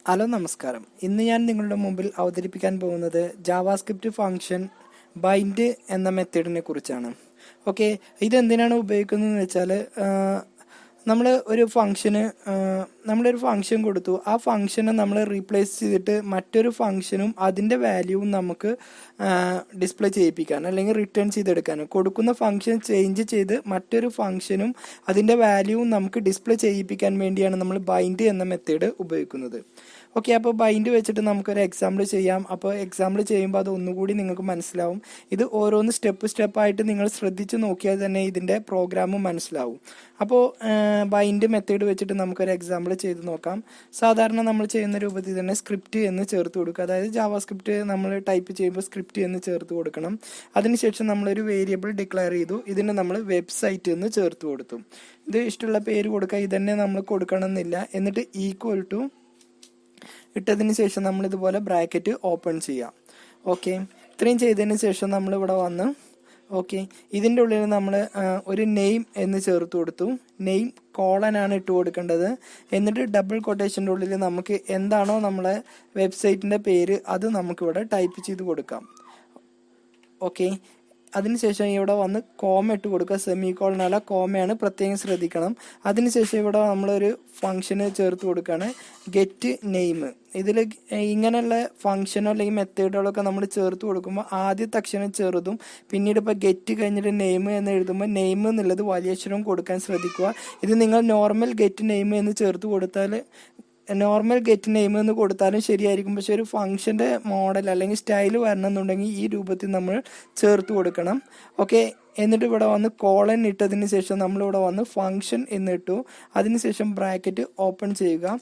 Hello നമസ്കാരം. ഇന്ന് ഞാൻ നിങ്ങളുടെ മുമ്പിൽ അവതരിപ്പിക്കാൻ പോകുന്നത് ജാവാസ്ക്രിപ്റ്റ് ഫംഗ്ഷൻ ബൈൻഡ് എന്ന മെത്തേഡിനെ കുറിച്ചാണ്. ഓക്കെ, ഇതെന്തിനാണ് ഉപയോഗിക്കുന്നതെന്ന് വെച്ചാൽ നമ്മളൊരു ഫംഗ്ഷൻ കൊടുത്തു. ആ ഫംഗ്ഷനെ നമ്മൾ റീപ്ലേസ് ചെയ്തിട്ട് മറ്റൊരു ഫംഗ്ഷനും അതിൻ്റെ വാല്യൂവും നമുക്ക് ഡിസ്പ്ലേ ചെയ്യിപ്പിക്കാൻ അല്ലെങ്കിൽ റിട്ടേൺ ചെയ്തെടുക്കാൻ, കൊടുക്കുന്ന ഫംഗ്ഷൻ ചേഞ്ച് ചെയ്ത് മറ്റൊരു ഫംഗ്ഷനും അതിൻ്റെ വാല്യൂവും നമുക്ക് ഡിസ്പ്ലേ ചെയ്യിപ്പിക്കാൻ വേണ്ടിയാണ് നമ്മൾ ബൈൻഡ് എന്ന മെത്തേഡ് ഉപയോഗിക്കുന്നത്. ഓക്കെ, അപ്പോൾ ബൈൻഡ് വെച്ചിട്ട് നമുക്കൊരു എക്സാമ്പിൾ ചെയ്യാം. അപ്പോൾ എക്സാമ്പിൾ ചെയ്യുമ്പോൾ അത് ഒന്നുകൂടി നിങ്ങൾക്ക് മനസ്സിലാവും. ഇത് ഓരോന്ന് സ്റ്റെപ്പായിട്ട് നിങ്ങൾ ശ്രദ്ധിച്ച് നോക്കിയാൽ തന്നെ ഇതിൻ്റെ പ്രോഗ്രാം മനസ്സിലാവും. അപ്പോൾ ബൈൻഡ് മെത്തേഡ് വെച്ചിട്ട് നമുക്കൊരു എക്സാമ്പിൾ ചെയ്ത് നോക്കാം. സാധാരണ നമ്മൾ ചെയ്യുന്ന രൂപത്തിൽ തന്നെ സ്ക്രിപ്റ്റ് എന്ന് ചേർത്ത് കൊടുക്കുക. അതായത് ജാവാസ്ക്രിപ്റ്റ് നമ്മൾ ടൈപ്പ് ചെയ്യുമ്പോൾ സ്ക്രിപ്റ്റ് എന്ന് ചേർത്ത് കൊടുക്കണം. അതിനുശേഷം നമ്മളൊരു വേരിയബിൾ ഡിക്ലെയർ ചെയ്തു. ഇതിന് നമ്മൾ വെബ്സൈറ്റ് എന്ന് ചേർത്ത് കൊടുത്തു. ഇത് ഇഷ്ടമുള്ള പേര് കൊടുക്കുക. ഇതന്നെ നമ്മൾ കൊടുക്കണം എന്നില്ല. എന്നിട്ട് ഈക്വൽ ടു ഇട്ടതിന് ശേഷം നമ്മൾ ഇതുപോലെ ബ്രാക്കറ്റ് ഓപ്പൺ ചെയ്യാം. ഓക്കെ, ഇത്രയും ചെയ്തതിന് ശേഷം നമ്മളിവിടെ വന്ന് ഇതിൻ്റെ ഉള്ളിൽ നമ്മൾ ഒരു നെയിം എന്ന് ചേർത്ത് കൊടുത്തു. നെയിം കോളനാണ് ഇട്ട് കൊടുക്കേണ്ടത്. എന്നിട്ട് ഡബിൾ കൊട്ടേഷൻ്റെ ഉള്ളിൽ നമുക്ക് എന്താണോ നമ്മളെ വെബ്സൈറ്റിൻ്റെ പേര് അത് നമുക്കിവിടെ ടൈപ്പ് ചെയ്ത് കൊടുക്കാം. ഓക്കെ, അതിനുശേഷം ഇവിടെ വന്ന് കോമ ഇട്ട് കൊടുക്കുക. സെമി കോളനല്ല, കോമയാണ്, പ്രത്യേകം ശ്രദ്ധിക്കണം. അതിനുശേഷം ഇവിടെ നമ്മളൊരു ഫംഗ്ഷന് ചേർത്ത് കൊടുക്കുകയാണ്, ഗെറ്റ് നെയിം. ഇതിൽ ഇങ്ങനെയുള്ള ഫംഗ്ഷനോ അല്ലെങ്കിൽ മെത്തേഡുകളൊക്കെ നമ്മൾ ചേർത്ത് കൊടുക്കുമ്പോൾ ആദ്യത്തെ അക്ഷരം ചെറുതും പിന്നീട് ഇപ്പോൾ ഗെറ്റ് കഴിഞ്ഞിട്ട് നെയിം എന്ന് എഴുതുമ്പോൾ നെയിം എന്നുള്ളത് വലിയ അക്ഷരവും കൊടുക്കാൻ ശ്രദ്ധിക്കുക. ഇത് നിങ്ങൾ നോർമൽ ഗെറ്റ് നെയിം എന്ന് ചേർത്ത് കൊടുത്താൽ നോർമൽ ഗെറ്റ് നെയിം എന്ന് കൊടുത്താലും ശരിയായിരിക്കും. പക്ഷെ ഒരു ഫംഗ്ഷൻ്റെ മോഡൽ അല്ലെങ്കിൽ സ്റ്റൈൽ വരണമെന്നുണ്ടെങ്കിൽ ഈ രൂപത്തിൽ നമ്മൾ ചേർത്ത് കൊടുക്കണം. ഓക്കെ, എന്നിട്ട് ഇവിടെ വന്ന് കോളൻ ഇട്ടതിന് ശേഷം നമ്മളിവിടെ വന്ന് ഫംഗ്ഷൻ എന്നിട്ടു. അതിനുശേഷം ബ്രാക്കറ്റ് ഓപ്പൺ ചെയ്യുക.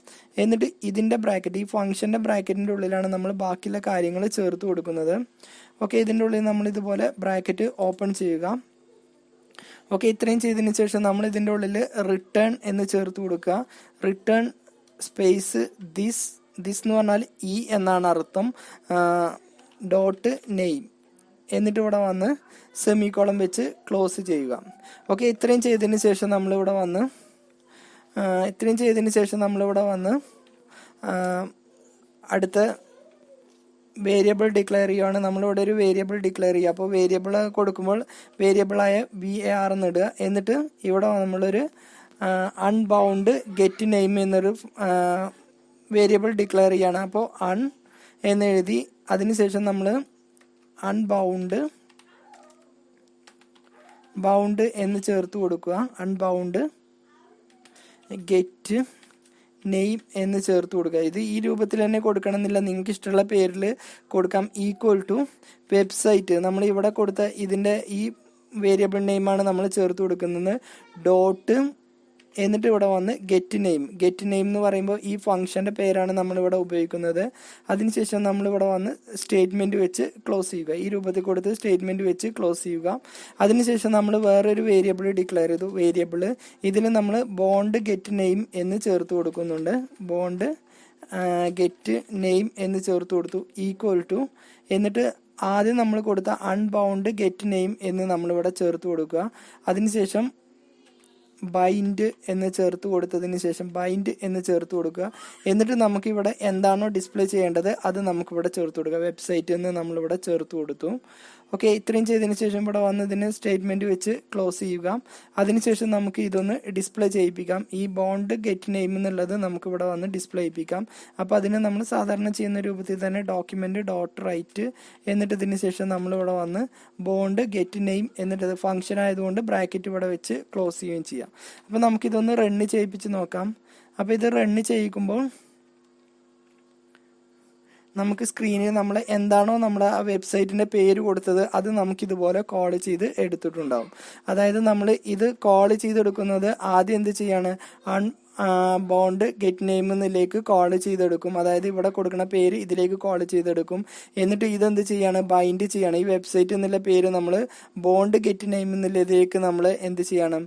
എന്നിട്ട് ഇതിൻ്റെ ബ്രാക്കറ്റ്, ഈ ഫംഗ്ഷൻ്റെ ബ്രാക്കറ്റിൻ്റെ ഉള്ളിലാണ് നമ്മൾ ബാക്കിയുള്ള കാര്യങ്ങൾ ചേർത്ത് കൊടുക്കുന്നത്. ഓക്കെ, ഇതിൻ്റെ ഉള്ളിൽ നമ്മൾ ഇതുപോലെ ബ്രാക്കറ്റ് ഓപ്പൺ ചെയ്യുക. ഓക്കെ, ഇത്രയും ചെയ്തതിന് ശേഷം നമ്മൾ ഇതിൻ്റെ ഉള്ളിൽ റിട്ടേൺ എന്ന് ചേർത്ത് കൊടുക്കുക. റിട്ടേൺ സ്പേസ് ദിസ് എന്ന് പറഞ്ഞാൽ ഇ എന്നാണ് അർത്ഥം, ഡോട്ട് നെയിം. എന്നിട്ട് ഇവിടെ വന്ന് സെമിക്കോളം വെച്ച് ക്ലോസ് ചെയ്യുക. ഓക്കെ, ഇത്രയും ചെയ്തതിന് ശേഷം നമ്മളിവിടെ വന്ന് അടുത്ത വേരിയബിൾ ഡിക്ലെയർ ചെയ്യുകയാണ്. നമ്മളിവിടെ ഒരു വേരിയബിൾ ഡിക്ലെയർ ചെയ്യുക. അപ്പോൾ വേരിയബിൾ കൊടുക്കുമ്പോൾ വേരിയബിളായ VAR എന്ന് ഇടുക. എന്നിട്ട് ഇവിടെ നമ്മളൊരു അൺബൗണ്ട് ഗെറ്റ് നെയിം എന്നൊരു വേരിയബിൾ ഡിക്ലെയർ ചെയ്യാണ്. അപ്പോൾ അൺ എന്ന് എഴുതി അതിനുശേഷം നമ്മൾ ബൗണ്ട് എന്ന് ചേർത്ത് കൊടുക്കുക. അൺബൗണ്ട് ഗെറ്റ് നെയിം എന്ന് ചേർത്ത് കൊടുക്കുക. ഇത് ഈ രൂപത്തിൽ തന്നെ കൊടുക്കണമെന്നില്ല, നിങ്ങൾക്ക് ഇഷ്ടമുള്ള പേരിൽ കൊടുക്കാം. ഈക്വൽ ടു വെബ്സൈറ്റ്, നമ്മൾ ഇവിടെ കൊടുത്ത ഇതിൻ്റെ ഈ വേരിയബിൾ നെയിമാണ് നമ്മൾ ചേർത്ത് കൊടുക്കുന്നത്. ഡോട്ട് എന്നിട്ട് ഇവിടെ വന്ന് ഗെറ്റ് നെയിം എന്ന് പറയുമ്പോൾ ഈ ഫംഗ്ഷൻ്റെ പേരാണ് നമ്മളിവിടെ ഉപയോഗിക്കുന്നത്. അതിനുശേഷം നമ്മളിവിടെ വന്ന് സ്റ്റേറ്റ്മെൻറ്റ് വെച്ച് ക്ലോസ് ചെയ്യുക. ഈ രൂപത്തിൽ കൊടുത്ത് സ്റ്റേറ്റ്മെൻറ്റ് വെച്ച് ക്ലോസ് ചെയ്യുക. അതിനുശേഷം നമ്മൾ വേറൊരു വേരിയബിൾ ഡിക്ലെയർ ചെയ്തു. വേരിയബിൾ ഇതിൽ നമ്മൾ ബോണ്ട് ഗെറ്റ് നെയിം എന്ന് ചേർത്ത് കൊടുക്കുന്നുണ്ട്. ബോണ്ട് ഗെറ്റ് നെയിം എന്ന് ചേർത്ത് കൊടുത്തു. ഈക്വൽ ടു എന്നിട്ട് ആദ്യം നമ്മൾ കൊടുത്ത അൺബൗണ്ട് ഗെറ്റ് നെയിം എന്ന് നമ്മളിവിടെ ചേർത്ത് കൊടുക്കുക. അതിനുശേഷം ബൈൻഡ് എന്ന് ചേർത്ത് കൊടുക്കുക. എന്നിട്ട് നമുക്കിവിടെ എന്താണോ ഡിസ്പ്ലേ ചെയ്യേണ്ടത് അത് നമുക്കിവിടെ ചേർത്ത് കൊടുക്കുക. വെബ്സൈറ്റ് എന്ന് നമ്മളിവിടെ ചേർത്ത് കൊടുത്തു. ഓക്കെ, ഇത്രയും ചെയ്തതിന് ശേഷം ഇവിടെ വന്ന് ഇതിന് സ്റ്റേറ്റ്മെൻറ്റ് വെച്ച് ക്ലോസ് ചെയ്യുക. അതിനുശേഷം നമുക്ക് ഇതൊന്ന് ഡിസ്പ്ലേ ചെയ്യിപ്പിക്കാം. ഈ ബോണ്ട് ഗെറ്റ് നെയിം എന്നുള്ളത് നമുക്കിവിടെ വന്ന് ഡിസ്പ്ലേ ചെയ്യിപ്പിക്കാം. അപ്പോൾ അതിന് നമ്മൾ സാധാരണ ചെയ്യുന്ന രൂപത്തിൽ തന്നെ ഡോക്യുമെൻറ്റ് ഡോട്ട് റൈറ്റ് എന്നിട്ട് ഇതിന് ശേഷം നമ്മളിവിടെ വന്ന് ബോണ്ട് ഗെറ്റ് നെയിം എന്നിട്ട് ഫംഗ്ഷൻ ആയതുകൊണ്ട് ബ്രാക്കറ്റ് ഇവിടെ വെച്ച് ക്ലോസ് ചെയ്യുകയും ചെയ്യാം. അപ്പോൾ നമുക്കിതൊന്ന് റണ്ണ് ചെയ്യിപ്പിച്ച് നോക്കാം. അപ്പോൾ ഇത് റണ്ണ് ചെയ്യിക്കുമ്പോൾ നമുക്ക് സ്ക്രീനിൽ നമ്മൾ എന്താണോ നമ്മുടെ ആ വെബ്സൈറ്റിൻ്റെ പേര് കൊടുത്തത് അത് നമുക്കിതുപോലെ കോൾ ചെയ്ത് എടുത്തിട്ടുണ്ടാവും. അതായത് നമ്മൾ ഇത് കോൾ ചെയ്തെടുക്കുന്നത് ആദ്യം എന്ത് ചെയ്യാണ്, ബോണ്ട് ഗെറ്റ് നെയിം എന്നിലേക്ക് കോൾ ചെയ്തെടുക്കും. അതായത് ഇവിടെ കൊടുക്കുന്ന പേര് ഇതിലേക്ക് കോൾ ചെയ്തെടുക്കും. എന്നിട്ട് ഇതെന്ത് ചെയ്യാണ്, ബൈൻഡ് ചെയ്യാണ്. ഈ വെബ്സൈറ്റ് എന്നുള്ള പേര് നമ്മൾ ബോണ്ട് ഗെറ്റ് നെയിം എന്നുള്ളതിലേക്ക് നമ്മൾ എന്ത് ചെയ്യണം,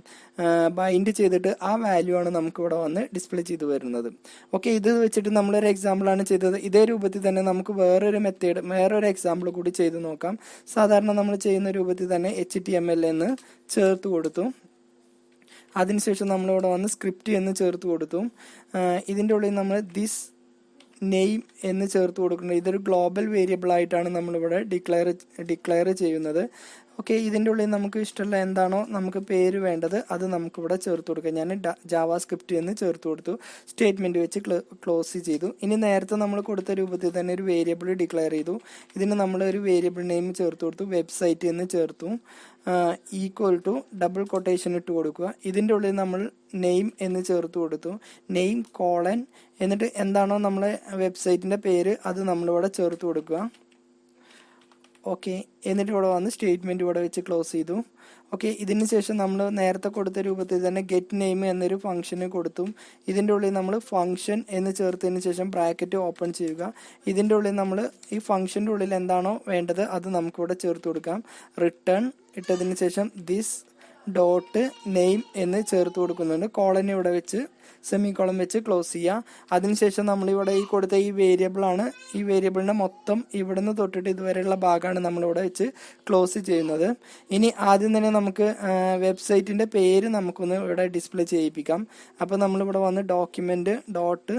ബൈൻഡ് ചെയ്തിട്ട് ആ വാല്യൂ ആണ് നമുക്ക് ഇവിടെ വന്ന് ഡിസ്പ്ലേ ചെയ്ത് വരുന്നത്. ഓക്കെ, ഇത് വെച്ചിട്ട് നമ്മളൊരു എക്സാമ്പിളാണ് ചെയ്തത്. ഇതേ രൂപത്തിൽ തന്നെ നമുക്ക് വേറൊരു എക്സാമ്പിൾ കൂടി ചെയ്ത് നോക്കാം. സാധാരണ നമ്മൾ ചെയ്യുന്ന രൂപത്തിൽ തന്നെ HTML എന്ന് ചേർത്ത് കൊടുത്തു. അതിനുശേഷം നമ്മളിവിടെ വന്ന് സ്ക്രിപ്റ്റ് എന്ന് ചേർത്ത് കൊടുത്തു. ഇതിൻ്റെ ഉള്ളിൽ നമ്മൾ ദിസ് നെയിം എന്ന് ചേർത്ത് കൊടുക്കുന്നത്. ഇതൊരു ഗ്ലോബൽ വേരിയബിൾ ആയിട്ടാണ് നമ്മളിവിടെ ഡിക്ലെയർ ചെയ്യുന്നത്. ഓക്കെ, ഇതിൻ്റെ ഉള്ളിൽ നമുക്ക് ഇഷ്ടമുള്ള എന്താണോ നമുക്ക് പേര് വേണ്ടത് അത് നമുക്കിവിടെ ചേർത്ത് കൊടുക്കാം. ഞാൻ ജാവാസ്ക്രിപ്റ്റ് എന്ന് ചേർത്ത് കൊടുത്തു, സ്റ്റേറ്റ്മെൻറ്റ് വെച്ച് ക്ലോസ് ചെയ്തു. ഇനി നേരത്തെ നമ്മൾ കൊടുത്ത രൂപത്തിൽ തന്നെ ഒരു വേരിയബിൾ ഡിക്ലെയർ ചെയ്തു. ഇതിന് നമ്മൾ ഒരു വേരിയബിൾ നെയിം ചേർത്ത് കൊടുത്തു, വെബ്സൈറ്റ് എന്ന് ചേർത്തു. ഈക്വൽ ടു ഡബിൾ കൊട്ടേഷൻ ഇട്ട് കൊടുക്കുക. ഇതിൻ്റെ ഉള്ളിൽ നമ്മൾ നെയിം എന്ന് ചേർത്ത് കൊടുത്തു, നെയിം കോളൻ, എന്നിട്ട് എന്താണോ നമ്മളെ വെബ്സൈറ്റിൻ്റെ പേര് അത് നമ്മളിവിടെ ചേർത്ത് കൊടുക്കുക. ഓക്കെ, എന്നിട്ട് ഇവിടെ വന്ന് സ്റ്റേറ്റ്മെൻറ്റ് ഇവിടെ വെച്ച് ക്ലോസ് ചെയ്തു. ഓക്കെ, ഇതിന് ശേഷം നമ്മൾ നേരത്തെ കൊടുത്ത രൂപത്തിൽ തന്നെ ഗെറ്റ് നെയിം എന്നൊരു ഫംഗ്ഷന് കൊടുത്തു. ഇതിൻ്റെ ഉള്ളിൽ നമ്മൾ ഫംഗ്ഷൻ എന്ന് ചേർത്തതിന് ശേഷം ബ്രാക്കറ്റ് ഓപ്പൺ ചെയ്യുക. ഇതിൻ്റെ ഉള്ളിൽ നമ്മൾ ഈ ഫംഗ്ഷൻ്റെ ഉള്ളിൽ എന്താണോ വേണ്ടത് അത് നമുക്കിവിടെ ചേർത്ത് കൊടുക്കാം. റിട്ടേൺ ഇട്ടതിന് ശേഷം ദിസ് ഡോട്ട് നെയിം എന്ന് ചേർത്ത് കൊടുക്കുന്നുണ്ട്. കോളനി ഇവിടെ വെച്ച് സെമി കോളം വെച്ച് ക്ലോസ് ചെയ്യുക. അതിനുശേഷം നമ്മളിവിടെ ഈ കൊടുത്ത ഈ വേരിയബിളാണ്, ഈ വേരിയബിളിൻ്റെ മൊത്തം ഇവിടുന്ന് തൊട്ടിട്ട് ഇതുവരെയുള്ള ഭാഗമാണ് നമ്മളിവിടെ വെച്ച് ക്ലോസ് ചെയ്യുന്നത്. ഇനി ആദ്യം തന്നെ നമുക്ക് വെബ്സൈറ്റിൻ്റെ പേര് നമുക്കൊന്ന് ഇവിടെ ഡിസ്പ്ലേ ചെയ്യിപ്പിക്കാം. അപ്പോൾ നമ്മളിവിടെ വന്ന് ഡോക്യുമെൻറ്റ് ഡോട്ട്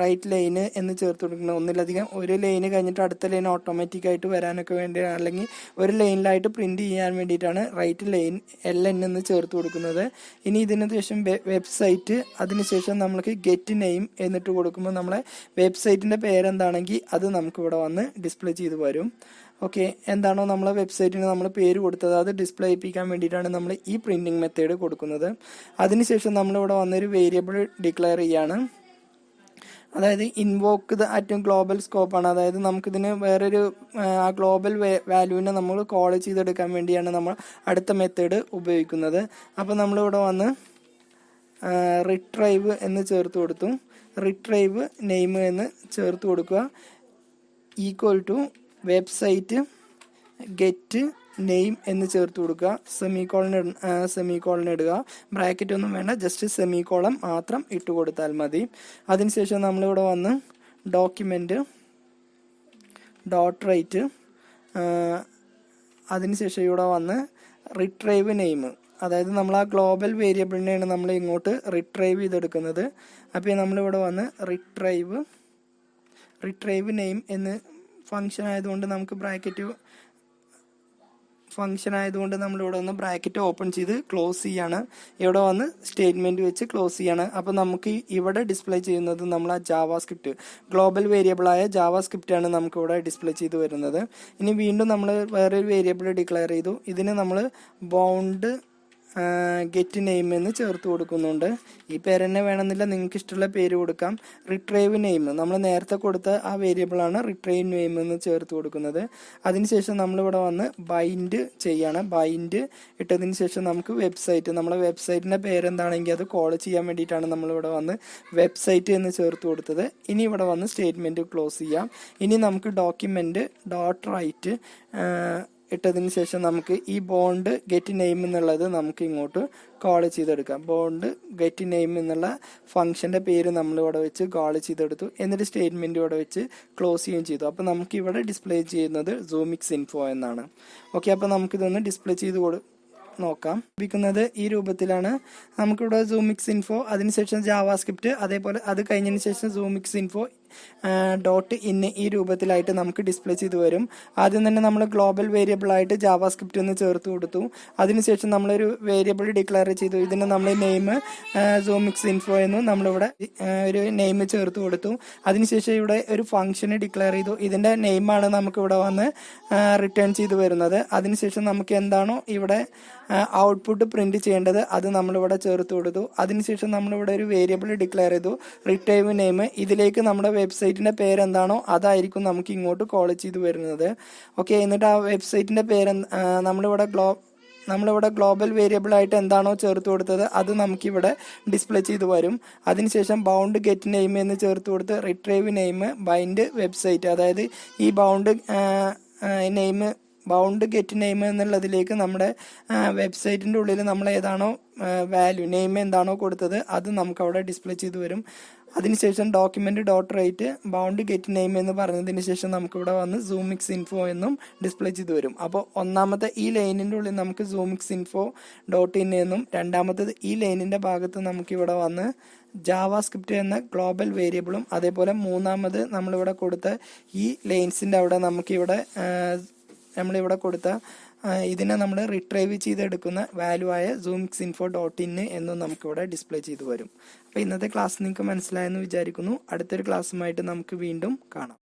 റൈറ്റ് ലൈന് എന്ന് ചേർത്ത് കൊടുക്കുന്നത്. ഒന്നിലധികം ഒരു ലൈന് കഴിഞ്ഞിട്ട് അടുത്ത ലൈൻ ഓട്ടോമാറ്റിക്കായിട്ട് വരാനൊക്കെ വേണ്ടി, അല്ലെങ്കിൽ ഒരു ലൈനിലായിട്ട് പ്രിൻറ്റ് ചെയ്യാൻ വേണ്ടിയിട്ടാണ് റൈറ്റ് ലൈൻ LN എന്ന് ചേർത്ത് കൊടുക്കുന്നത്. ഇനി ഇതിന് ശേഷം വെബ്സൈറ്റ്, അതിനുശേഷം നമ്മൾക്ക് ഗെറ്റ് നെയിം എന്നിട്ട് കൊടുക്കുമ്പോൾ നമ്മളെ വെബ്സൈറ്റിൻ്റെ പേരെന്താണെങ്കിൽ അത് നമുക്കിവിടെ വന്ന് ഡിസ്പ്ലേ ചെയ്ത് വരും. ഓക്കെ, എന്താണോ നമ്മളെ വെബ്സൈറ്റിന് നമ്മൾ പേര് കൊടുത്തത് അത് ഡിസ്പ്ലേ ചെയ്യിപ്പിക്കാൻ വേണ്ടിയിട്ടാണ് നമ്മൾ ഈ പ്രിൻറ്റിങ് മെത്തേഡ് കൊടുക്കുന്നത്. അതിനുശേഷം നമ്മളിവിടെ വന്നൊരു വേരിയബിൾ ഡിക്ലെയർ ചെയ്യാണ്, അതായത് ഇൻവോക്ക് ദ അറ്റ് ഗ്ലോബൽ സ്കോപ്പാണ്. അതായത് നമുക്കിതിന് വേറൊരു ആ ഗ്ലോബൽ വാല്യൂവിനെ നമ്മൾ കോൾ ചെയ്തെടുക്കാൻ വേണ്ടിയാണ് നമ്മൾ അടുത്ത മെത്തേഡ് ഉപയോഗിക്കുന്നത്. അപ്പോൾ നമ്മളിവിടെ വന്ന് റിട്രൈവ് എന്ന് ചേർത്ത് കൊടുത്തു, റിട്രൈവ് നെയിം എന്ന് ചേർത്ത് കൊടുക്കുക. Equal to website get name എന്ന് ചേർത്ത് കൊടുക്കുക. സെമികോളൻ ഇടുക, ബ്രാക്കറ്റ് ഒന്നും വേണ്ട, ജസ്റ്റ് സെമികോളം മാത്രം ഇട്ട് കൊടുത്താൽ മതി. അതിനുശേഷം നമ്മളിവിടെ വന്ന് ഡോക്യുമെൻറ്റ് ഡോട്ട് റൈറ്റ്, അതിനുശേഷം ഇവിടെ വന്ന് റിട്രൈവ് നെയിം, അതായത് നമ്മൾ ആ ഗ്ലോബൽ വേരിയബിളിനെയാണ് നമ്മൾ ഇങ്ങോട്ട് റിട്രൈവ് ചെയ്തെടുക്കുന്നത്. അപ്പോൾ നമ്മളിവിടെ വന്ന് റിട്രൈവ് നെയിം എന്ന് ഫംഗ്ഷൻ ആയതുകൊണ്ട് നമുക്ക് നമ്മളിവിടെ വന്ന് ബ്രാക്കറ്റ് ഓപ്പൺ ചെയ്ത് ക്ലോസ് ചെയ്യാണ്. ഇവിടെ വന്ന് സ്റ്റേറ്റ്മെൻറ്റ് വെച്ച് ക്ലോസ് ചെയ്യാണ്. അപ്പോൾ നമുക്ക് ഇവിടെ ഡിസ്പ്ലേ ചെയ്യുന്നത് നമ്മൾ ആ ജാവാസ്ക്രിപ്റ്റ്, ഗ്ലോബൽ വേരിയബിളായ ജാവാസ്ക്രിപ്റ്റാണ് നമുക്കിവിടെ ഡിസ്പ്ലേ ചെയ്ത് വരുന്നത്. ഇനി വീണ്ടും നമ്മൾ വേറൊരു വേരിയബിൾ ഡിക്ലെയർ ചെയ്തു. ഇതിന് നമ്മൾ ബൗണ്ട് ഗെറ്റ് നെയിം എന്ന് ചേർത്ത് കൊടുക്കുന്നുണ്ട്. ഈ പേര് തന്നെ വേണമെന്നില്ല, നിങ്ങൾക്ക് ഇഷ്ടമുള്ള പേര് കൊടുക്കാം. റിട്രൈവ് നെയിം നമ്മൾ നേരത്തെ കൊടുത്ത ആ വേരിയബിളാണ് റിട്രൈവ് നെയിം എന്ന് ചേർത്ത് കൊടുക്കുന്നത്. അതിനുശേഷം നമ്മളിവിടെ വന്ന് ബൈൻഡ് ചെയ്യാണ്. ബൈൻഡ് ഇട്ടതിന് ശേഷം നമുക്ക് വെബ്സൈറ്റ്, നമ്മളെ വെബ്സൈറ്റിൻ്റെ പേരെന്താണെങ്കിൽ അത് കോൾ ചെയ്യാൻ വേണ്ടിയിട്ടാണ് നമ്മളിവിടെ വന്ന് വെബ്സൈറ്റ് എന്ന് ചേർത്ത് കൊടുത്തത്. ഇനി ഇവിടെ വന്ന് സ്റ്റേറ്റ്മെൻറ്റ് ക്ലോസ് ചെയ്യാം. ഇനി നമുക്ക് ഡോക്യുമെൻറ്റ് ഡോട്ട് റൈറ്റ് ഇട്ടതിന് ശേഷം നമുക്ക് ഈ ബോണ്ട് ഗെറ്റ് നെയിം എന്നുള്ളത് നമുക്ക് ഇങ്ങോട്ട് കോൾ ചെയ്തെടുക്കാം. ബോണ്ട് ഗെറ്റ് നെയിം എന്നുള്ള ഫംഗ്ഷൻ്റെ പേര് നമ്മളിവിടെ വെച്ച് കോൾ ചെയ്തെടുത്തു. എന്നിട്ട് സ്റ്റേറ്റ്മെൻറ്റ് ഇവിടെ വെച്ച് ക്ലോസ് ചെയ്യുകയും ചെയ്തു. അപ്പോൾ നമുക്കിവിടെ ഡിസ്പ്ലേ ചെയ്യുന്നത് സൂമിക്സ് ഇൻഫോ എന്നാണ്. ഓക്കെ, അപ്പോൾ നമുക്കിതൊന്ന് ഡിസ്പ്ലേ ചെയ്ത് നോക്കാം. ലഭിക്കുന്നത് ഈ രൂപത്തിലാണ്. നമുക്കിവിടെ സൂമിക്സ് ഇൻഫോ, അതിനുശേഷം ജാവാസ്ക്രിപ്റ്റ്, അതേപോലെ അത് കഴിഞ്ഞതിന് ശേഷം സൂമിക്സ് ഇൻഫോ ഡോട്ട് ഇൻ ഈ രൂപത്തിലായിട്ട് നമുക്ക് ഡിസ്പ്ലേ ചെയ്ത് വരും. ആദ്യം തന്നെ നമ്മൾ ഗ്ലോബൽ വേരിയബിൾ ആയിട്ട് ജാവാസ്ക്രിപ്റ്റ് എന്ന് ചേർത്ത് കൊടുത്തു. അതിനുശേഷം നമ്മളൊരു വേരിയബിൾ ഡിക്ലെയർ ചെയ്തു. ഇതിന് നമ്മൾ നെയിം സൂമിക്സ് ഇൻഫോ എന്നും നമ്മളിവിടെ ഒരു നെയിം ചേർത്ത് കൊടുത്തു. അതിനുശേഷം ഇവിടെ ഒരു ഫംഗ്ഷന് ഡിക്ലെയർ ചെയ്തു. ഇതിൻ്റെ നെയിമാണ് നമുക്കിവിടെ വന്ന് റിട്ടേൺ ചെയ്ത് വരുന്നത്. അതിനുശേഷം നമുക്ക് എന്താണോ ഇവിടെ ഔട്ട്പുട്ട് പ്രിന്റ് ചെയ്യേണ്ടത് അത് നമ്മളിവിടെ ചേർത്ത് കൊടുത്തു. അതിനുശേഷം നമ്മളിവിടെ ഒരു വേരിയബിൾ ഡിക്ലെയർ ചെയ്തു, റിട്രൈവ് നെയിം. ഇതിലേക്ക് നമ്മുടെ വെബ്സൈറ്റിൻ്റെ പേരെന്താണോ അതായിരിക്കും നമുക്ക് ഇങ്ങോട്ട് കോൾ ചെയ്ത് വരുന്നത്. ഓക്കെ, എന്നിട്ട് ആ വെബ്സൈറ്റിൻ്റെ പേര് നമ്മളിവിടെ ഗ്ലോബൽ വേരിയബിൾ ആയിട്ട് എന്താണോ ചേർത്ത് കൊടുത്തത് അത് നമുക്കിവിടെ ഡിസ്പ്ലേ ചെയ്ത് വരും. അതിനുശേഷം ബൗണ്ട് ഗെറ്റ് നെയിം എന്ന് ചേർത്ത് കൊടുത്ത് റിട്രൈവ് നെയിം ബൈൻഡ് വെബ്സൈറ്റ്, അതായത് ഈ bound name bound get name എന്നുള്ളതിലേക്ക് നമ്മുടെ വെബ്സൈറ്റിൻ്റെ ഉള്ളിൽ നമ്മൾ ഏതാണോ വാല്യൂ നെയിം എന്താണോ കൊടുത്തത് അത് നമുക്ക് അവിടെ ഡിസ്പ്ലേ ചെയ്ത് വരും. അതിനുശേഷം document dot write bound get name എന്ന് പറഞ്ഞതിന് ശേഷം നമുക്കിവിടെ വന്ന് സൂമിക്സ് ഇൻഫോ എന്നും ഡിസ്പ്ലേ ചെയ്ത് വരും. അപ്പോൾ ഒന്നാമത്തെ ഈ ലൈനിൻ്റെ ഉള്ളിൽ നമുക്ക് സൂമിക്സ് ഇൻഫോ ഡോട്ട് ഇൻ എന്നും രണ്ടാമത്തത് ഈ ലൈനിൻ്റെ ഭാഗത്ത് നമുക്കിവിടെ വന്ന് ജാവാസ്ക്രിപ്റ്റ് എന്ന ഗ്ലോബൽ വേരിയബിളും അതേപോലെ മൂന്നാമത് നമ്മളിവിടെ കൊടുത്ത ഈ ലൈൻസിൻ്റെ അവിടെ നമുക്കിവിടെ നമ്മളിവിടെ കൊടുത്ത ഇതിനെ നമ്മൾ റിട്രൈവ് ചെയ്തെടുക്കുന്ന വാല്യൂ ആയ സൂമിക്സ് ഇൻഫോ ഡോട്ട് ഇൻ എന്നും നമുക്കിവിടെ ഡിസ്പ്ലേ ചെയ്ത് വരും. അപ്പോൾ ഇന്നത്തെ ക്ലാസ് നിങ്ങൾക്ക് മനസ്സിലായെന്ന് വിചാരിക്കുന്നു. അടുത്തൊരു ക്ലാസ്സുമായിട്ട് നമുക്ക് വീണ്ടും കാണാം.